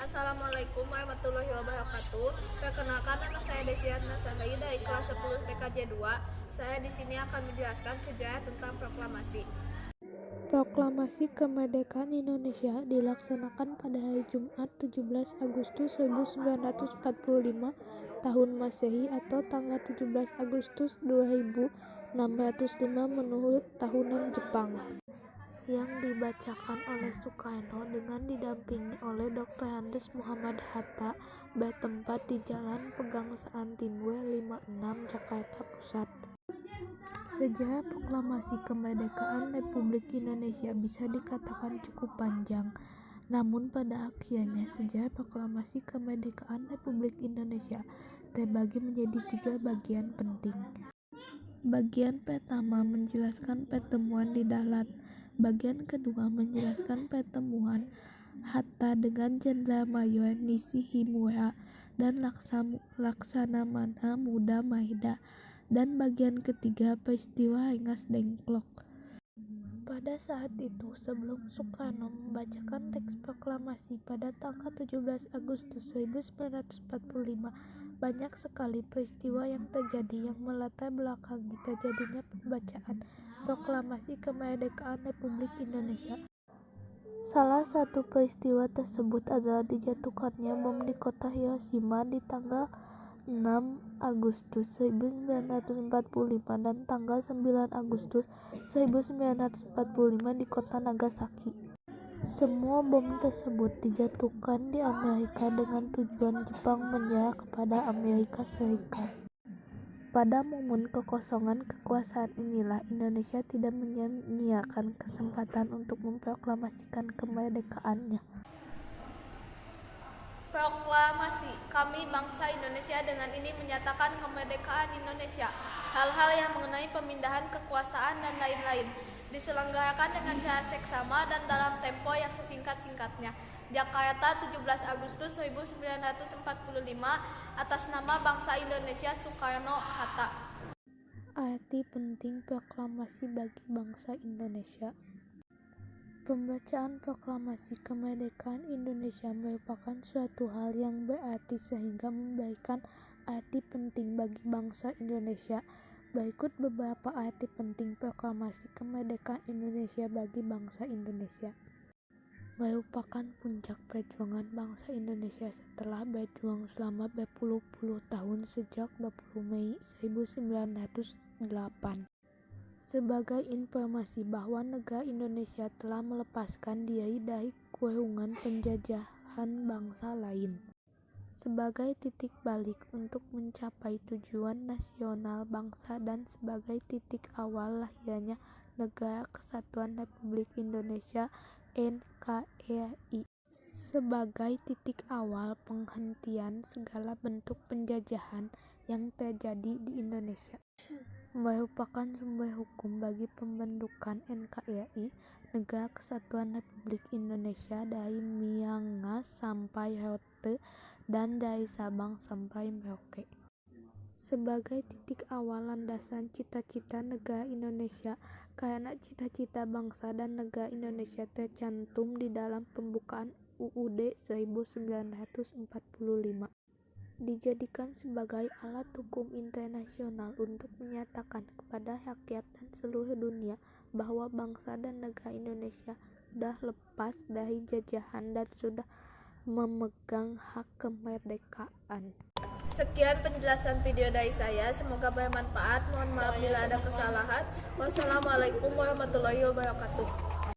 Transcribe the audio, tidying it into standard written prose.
Assalamualaikum warahmatullahi wabarakatuh. Perkenalkan, nama saya Desiat Nasahai dari kelas 10 TKJ 2. Saya di sini akan menjelaskan sejarah tentang proklamasi. Proklamasi Kemerdekaan Indonesia dilaksanakan pada hari Jumat 17 Agustus 1945 tahun Masehi atau tanggal 17 Agustus 2605 menurut tahunan Jepang, yang dibacakan oleh Soekarno dengan didampingi oleh Dr. Andes Muhammad Hatta, bertempat di Jalan Pegangsaan Timbul 56, Jakarta Pusat. Sejarah proklamasi kemerdekaan Republik Indonesia bisa dikatakan cukup panjang. Namun pada akhirnya sejarah proklamasi kemerdekaan Republik Indonesia terbagi menjadi 3 bagian penting. Bagian pertama menjelaskan pertemuan di Dalat. Bagian kedua menjelaskan pertemuan Hatta dengan Jenderal Mayor Nishimura dan Laksamana Muda Maeda. Dan bagian ketiga peristiwa Rengas Dengklok. Pada saat itu, sebelum Soekarno membacakan teks proklamasi pada tanggal 17 Agustus 1945, banyak sekali peristiwa yang terjadi yang melatar belakangi terjadinya pembacaan proklamasi kemerdekaan Republik Indonesia. Salah satu peristiwa tersebut adalah dijatuhkannya bom di kota Hiroshima di tanggal 6 Agustus 1945 dan tanggal 9 Agustus 1945 di kota Nagasaki. Semua bom tersebut dijatuhkan di Amerika dengan tujuan Jepang menyerah kepada Amerika Serikat. Pada momen kekosongan kekuasaan inilah Indonesia tidak menyia-nyiakan kesempatan untuk memproklamasikan kemerdekaannya. Proklamasi. Kami bangsa Indonesia dengan ini menyatakan kemerdekaan Indonesia. Hal-hal yang mengenai pemindahan kekuasaan dan lain-lain diselenggarakan dengan cara seksama dan dalam tempo yang sesingkat-singkatnya. Jakarta, 17 Agustus 1945, atas nama bangsa Indonesia, Soekarno-Hatta. Arti penting proklamasi bagi bangsa Indonesia. Pembacaan proklamasi kemerdekaan Indonesia merupakan suatu hal yang berarti sehingga memberikan arti penting bagi bangsa Indonesia. Berikut beberapa arti penting proklamasi kemerdekaan Indonesia bagi bangsa Indonesia. Merupakan puncak perjuangan bangsa Indonesia setelah berjuang selama berpuluh-puluh tahun sejak 20 Mei 1908. Sebagai informasi bahwa negara Indonesia telah melepaskan diri dari kurungan penjajahan bangsa lain. Sebagai titik balik untuk mencapai tujuan nasional bangsa dan sebagai titik awal lahirnya Negara Kesatuan Republik Indonesia NKRI. Sebagai titik awal penghentian segala bentuk penjajahan yang terjadi di Indonesia. Merupakan sumber hukum bagi pembentukan NKRI, Negara Kesatuan Republik Indonesia, dari Miangas sampai Rote dan dari Sabang sampai Merauke. Sebagai titik awal landasan cita-cita negara Indonesia, karena cita-cita bangsa dan negara Indonesia tercantum di dalam pembukaan UUD 1945. Dijadikan sebagai alat hukum internasional untuk menyatakan kepada rakyat dan seluruh dunia bahwa bangsa dan negara Indonesia sudah lepas dari jajahan dan sudah memegang hak kemerdekaan. Sekian penjelasan video dari saya, semoga bermanfaat. Mohon maaf bila ada kesalahan. Wassalamualaikum warahmatullahi wabarakatuh.